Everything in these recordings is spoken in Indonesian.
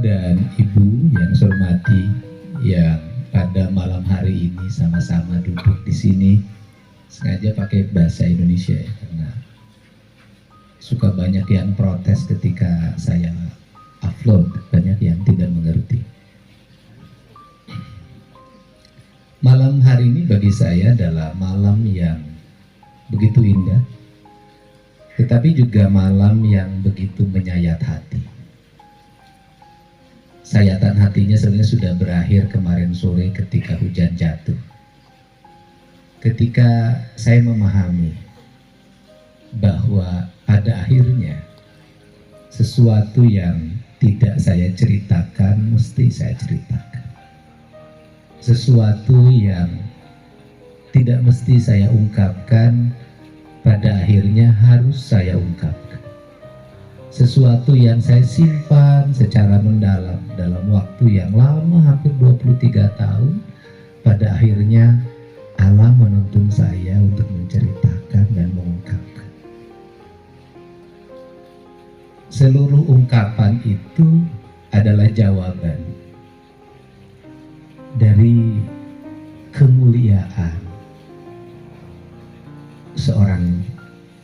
Bapak dan Ibu yang saya hormati, yang pada malam hari ini sama-sama duduk di sini, sengaja pakai bahasa Indonesia ya, karena suka banyak yang protes ketika saya upload, banyak yang tidak mengerti. Malam hari ini bagi saya adalah malam yang begitu indah, tetapi juga malam yang begitu menyayat hati. Sayatan hatinya sebenarnya sudah berakhir kemarin sore ketika hujan jatuh. Ketika saya memahami bahwa pada akhirnya sesuatu yang tidak saya ceritakan mesti saya ceritakan. Sesuatu yang tidak mesti saya ungkapkan pada akhirnya harus saya ungkapkan. Sesuatu yang saya simpan secara mendalam dalam waktu yang lama, hampir 23 tahun, pada akhirnya Allah menuntun saya untuk menceritakan dan mengungkapkan. Seluruh ungkapan itu adalah jawaban dari kemuliaan seorang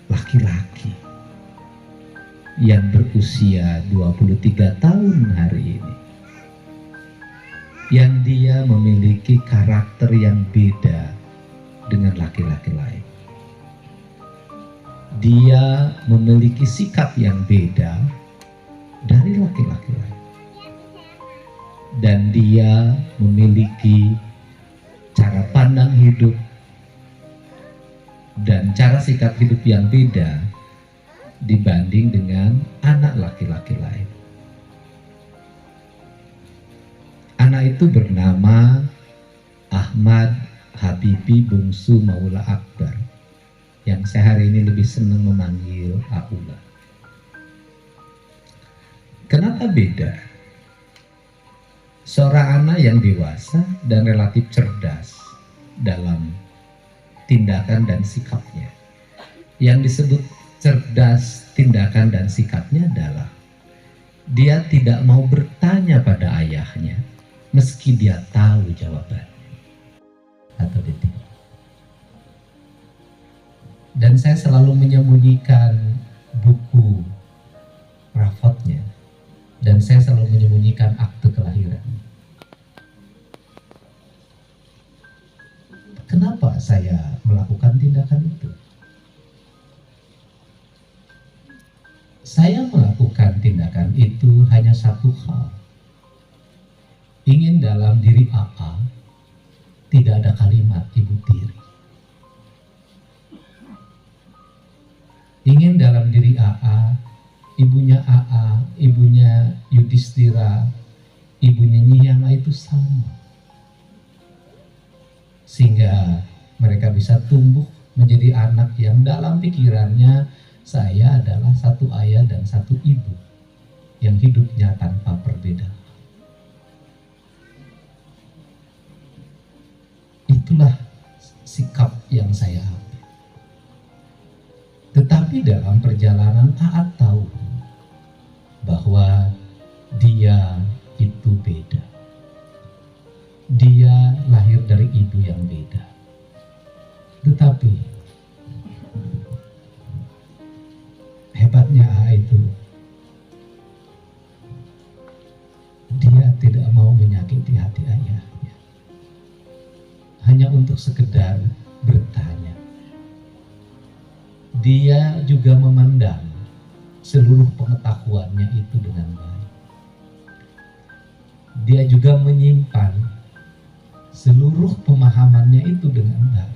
laki-laki yang berusia 23 tahun hari ini, yang dia memiliki karakter yang beda dengan laki-laki lain. Dia memiliki sikap yang beda dari laki-laki lain, dan dia memiliki cara pandang hidup dan cara sikap hidup yang beda dibanding dengan anak laki-laki lain. Anak itu bernama Ahmad Habibi Bungsu Maula Akbar, yang saya hari ini lebih senang memanggil Aula. Kenapa beda? Seorang anak yang dewasa dan relatif cerdas dalam tindakan dan sikapnya. Yang disebut cerdas tindakan dan sikapnya adalah dia tidak mau bertanya pada ayahnya meski dia tahu jawabannya atau dia tidak. Dan saya selalu menyembunyikan buku rapotnya, dan saya selalu menyembunyikan akte kelahiran. Kenapa saya melakukan tindakan itu? Saya melakukan tindakan itu hanya satu hal. Ingin dalam diri AA tidak ada kalimat ibu tiri. Ingin dalam diri AA, ibunya AA, ibunya Yudhistira, ibunya Nyiyama itu sama. Sehingga mereka bisa tumbuh menjadi anak yang dalam pikirannya saya adalah satu ayah dan satu ibu yang hidupnya tanpa perbedaan. Itulah sikap yang saya ambil. Tetapi dalam perjalanan Aat tahu bahwa dia itu beda. Dia lahir dari ibu yang beda. Tetapi hebatnya A itu, dia tidak mau menyakiti hati ayahnya, hanya untuk sekedar bertanya. Dia juga memandang seluruh pengetahuannya itu dengan baik. Dia juga menyimpan seluruh pemahamannya itu dengan baik.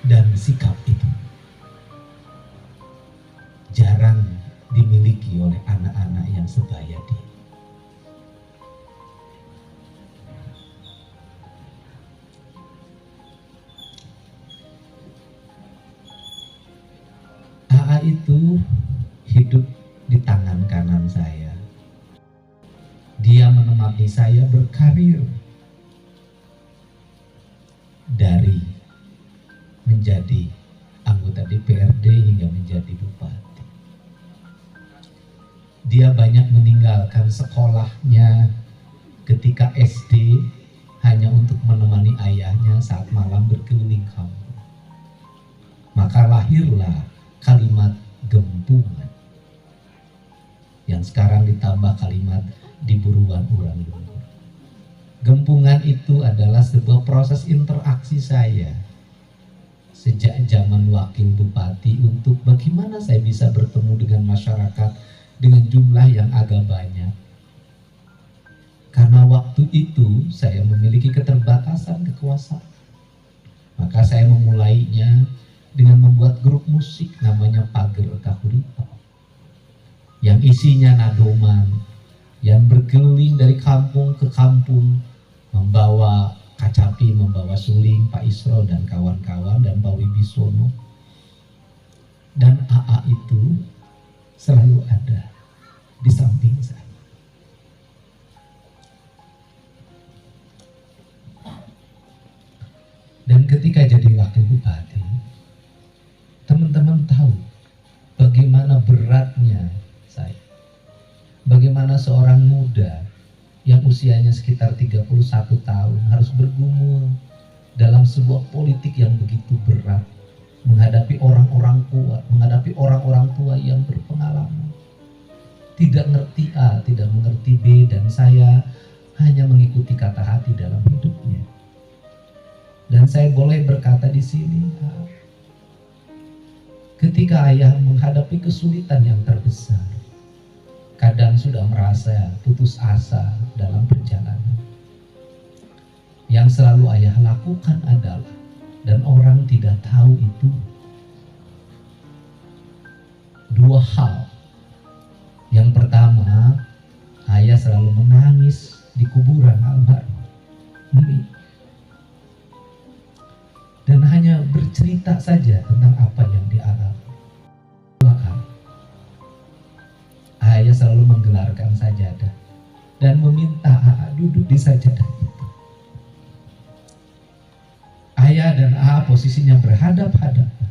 Dan sikap itu jarang dimiliki oleh anak-anak yang sebaya dia. AA itu hidup di tangan kanan saya. Dia menemani saya berkarir dari menjadi anggota DPRD hingga menjadi bupati. Dia banyak meninggalkan sekolahnya ketika SD hanya untuk menemani ayahnya saat malam berkeliling kampung. Maka lahirlah kalimat gempungan yang sekarang ditambah kalimat di buruan urang luhur. Gempungan itu adalah sebuah proses interaksi saya sejak zaman wakil bupati untuk bagaimana saya bisa bertemu dengan masyarakat dengan jumlah yang agak banyak. Karena waktu itu saya memiliki keterbatasan kekuasaan. Maka saya memulainya dengan membuat grup musik namanya Pager Kahurito, yang isinya nadoman, yang berkeliling dari kampung ke kampung, membawa kacapi, membawa suling, Pak Isro dan kawan-kawan, dan Pak Wibisono. Dan AA itu selalu ada di samping saya. Dan ketika jadi wakil bupati, teman-teman tahu bagaimana beratnya saya. Bagaimana seorang muda yang usianya sekitar 31 tahun harus bergumul dalam sebuah politik yang begitu berat, menghadapi orang-orang kuat, menghadapi orang-orang tua yang berpengalaman. Tidak ngerti A, tidak mengerti B, dan saya hanya mengikuti kata hati dalam hidupnya. Dan saya boleh berkata di sini, ketika ayah menghadapi kesulitan yang terbesar, kadang sudah merasa putus asa dalam perjalanan. Yang selalu ayah lakukan adalah, dan orang tidak tahu itu, dua hal. Yang pertama, ayah selalu menangis di kuburan almarhum Mimi, dan hanya bercerita saja tentang apa yang dialami. Ayah selalu menggelarkan sajadah dan meminta AA duduk di sajadah itu. Ayah dan AA posisinya berhadap-hadapan.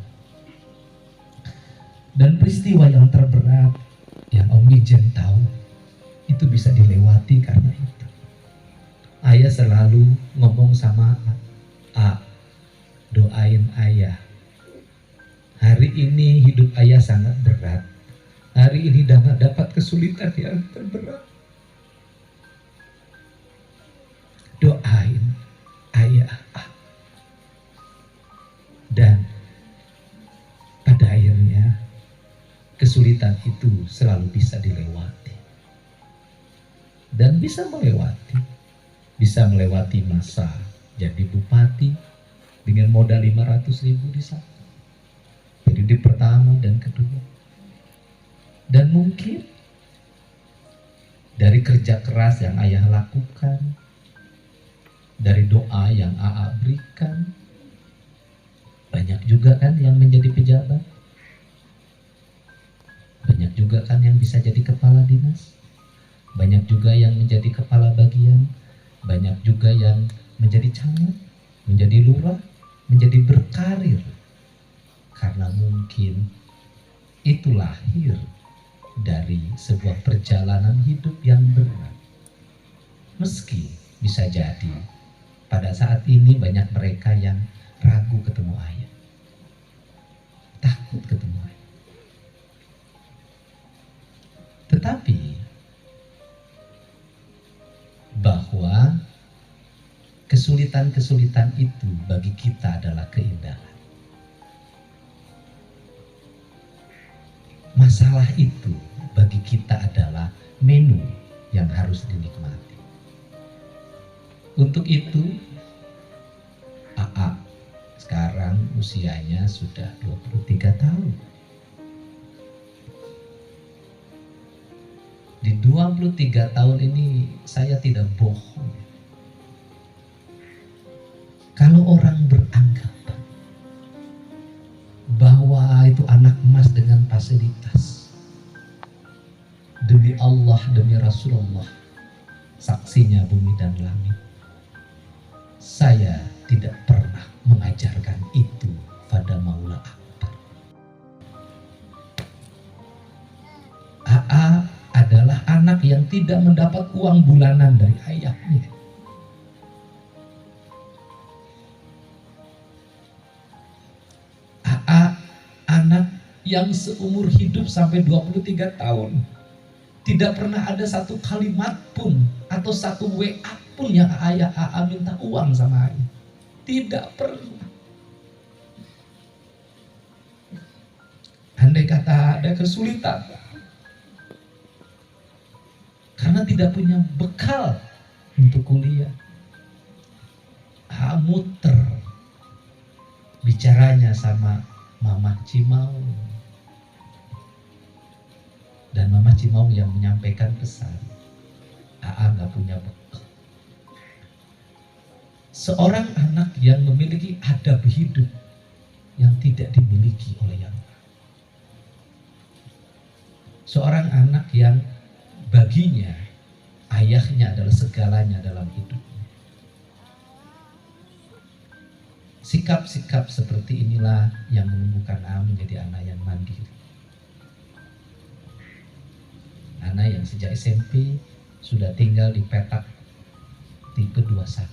Dan peristiwa yang terberat yang Om Mijen tahu itu bisa dilewati karena itu. Ayah selalu ngomong sama A, doain ayah. Hari ini hidup ayah sangat berat. Hari ini dapat kesulitan yang terberat. Doain ayah. Dan pada akhirnya kesulitan itu selalu bisa dilewati. Dan bisa melewati masa jadi bupati dengan modal 500.000 di sana. Periode pertama dan kedua. Dan mungkin dari kerja keras yang ayah lakukan, dari doa yang AA berikan, banyak juga kan yang menjadi pejabat, banyak juga kan yang bisa jadi kepala dinas, banyak juga yang menjadi kepala bagian, banyak juga yang menjadi camat, menjadi lurah, menjadi berkarir. Karena mungkin itu lahir dari sebuah perjalanan hidup yang berat. Meski bisa jadi pada saat ini banyak mereka yang ragu ketemu ayah, takut ketemu ayah. Tetapi bahwa kesulitan-kesulitan itu bagi kita adalah keindahan. Masalah itu bagi kita adalah menu yang harus dinikmati. Untuk itu, AA sekarang usianya sudah 23 tahun. Di 23 tahun ini saya tidak bohong. Kalau orang beranggapan bahwa itu anak emas dengan fasilitas, demi Allah, demi Rasulullah, saksinya bumi dan langit, saya tidak pernah mengajarkan itu pada Maula Akbar. AA adalah anak yang tidak mendapat uang bulanan dari ayahnya. AA anak yang seumur hidup sampai 23 tahun tidak pernah ada satu kalimat pun atau satu WA pun yang ayah AA minta uang sama ayah. Tidak pernah. Andai kata ada kesulitan karena tidak punya bekal untuk kuliah, AA muter bicaranya sama Mama Cimau, dan Mama Cimau yang menyampaikan pesan, AA nggak punya bekal. Seorang anak yang memiliki adab hidup yang tidak dimiliki oleh yang lain. Seorang anak yang baginya ayahnya adalah segalanya dalam hidupnya. Sikap-sikap seperti inilah yang menumbuhkan AA menjadi anak yang mandiri. Anak yang sejak SMP sudah tinggal di petak tipe 21.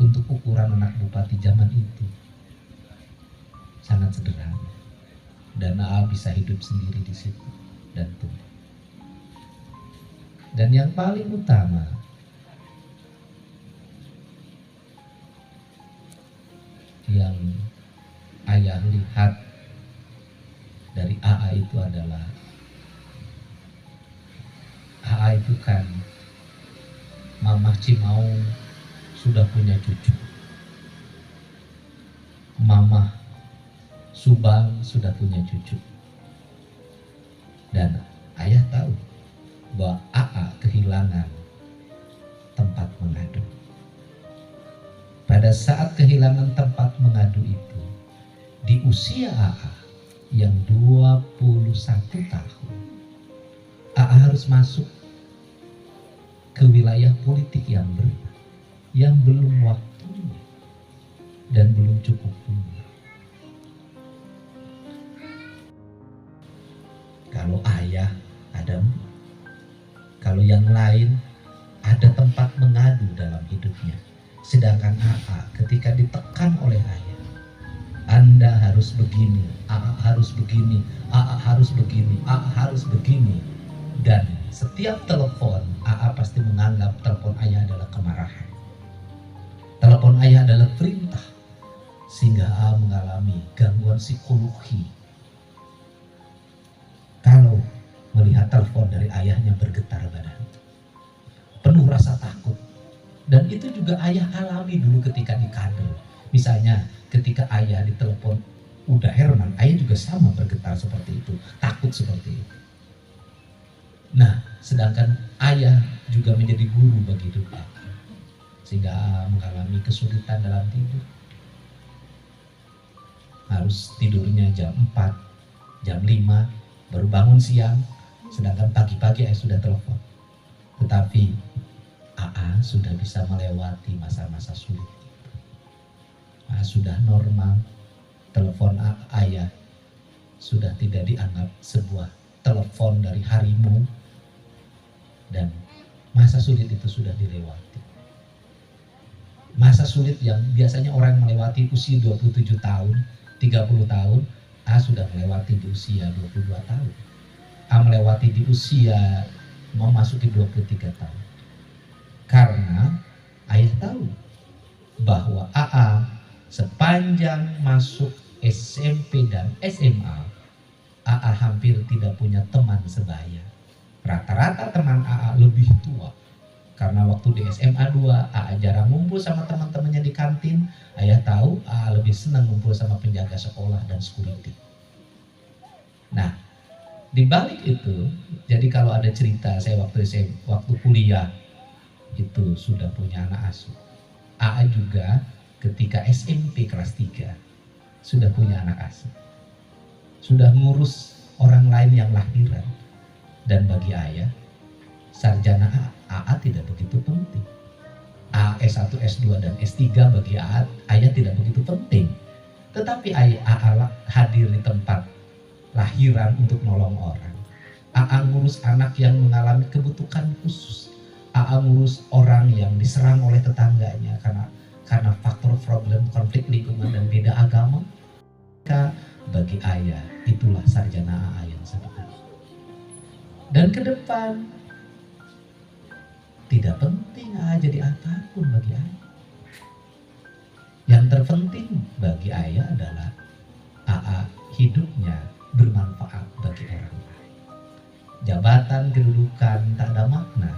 Untuk ukuran anak bupati zaman itu sangat sederhana. Dan AA bisa hidup sendiri di situ dan tumbuh. Dan yang paling utama, yang ayah lihat dari AA itu adalah AA itu kan Mama Cimau sudah punya cucu, Mama Subang sudah punya cucu, dan ayah tahu bahwa AA kehilangan tempat mengadu. Pada saat kehilangan tempat mengadu itu, di usia AA yang 21 tahun, AA harus masuk ke wilayah politik yang berat, yang belum waktunya dan belum cukup umur. Kalau ayah ada, kalau yang lain ada tempat mengadu dalam hidupnya. Sedangkan AA ketika ditekan oleh ayah, Anda harus begini, AA harus begini, AA harus begini, AA harus begini. Dan setiap telepon, AA pasti menganggap telepon ayah adalah kemarahan. Telepon ayah adalah perintah. Sehingga AA mengalami gangguan psikologi. Kalau melihat telepon dari ayahnya bergetar badan, penuh rasa takut. Dan itu juga ayah alami dulu ketika di kader. Misalnya ketika ayah ditelepon Uda Herman, ayah juga sama bergetar seperti itu, takut seperti itu. Nah, sedangkan ayah juga menjadi guru bagi hidup aku, sehingga mengalami kesulitan dalam tidur. Harus tidurnya jam 4, jam 5, baru bangun siang, sedangkan pagi-pagi ayah sudah telepon. Tetapi AA sudah bisa melewati masa-masa sulit itu. Sudah normal, telepon ayah sudah tidak dianggap sebuah telepon dari harimau, dan masa sulit itu sudah dilewati. Masa sulit yang biasanya orang melewati usia 27 tahun, 30 tahun, A sudah melewati di usia 22 tahun. A melewati di usia memasuki 23 tahun. Karena ayah tahu bahwa AA sepanjang masuk SMP dan SMA, AA hampir tidak punya teman sebaya. Rata-rata teman AA lebih tua. Karena waktu di SMA 2, AA jarang ngumpul sama teman-temannya di kantin. Ayah tahu AA lebih senang ngumpul sama penjaga sekolah dan security. Nah, di balik itu, jadi kalau ada cerita saya waktu kuliah itu sudah punya anak asuh. AA juga ketika SMP kelas 3 sudah punya anak asuh. Sudah ngurus orang lain yang lahiran. Dan bagi ayah, sarjana AA tidak begitu penting. S1, S2, dan S3 bagi ayah tidak begitu penting. Tetapi ayah hadir di tempat lahiran untuk nolong orang. AA ngurus anak yang mengalami kebutuhan khusus. AA ngurus orang yang diserang oleh tetangganya karena faktor problem konflik lingkungan dan beda agama. Bagi ayah itulah sarjana AA yang sebetulnya. Dan ke depan tidak penting AA jadi apapun bagi ayah. Yang terpenting bagi ayah adalah AA hidupnya bermanfaat bagi orang lain. Jabatan, kedudukan tak ada makna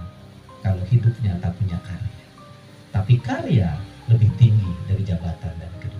kalau hidupnya tak punya karya. Tapi karya lebih tinggi dari jabatan dan kedudukan.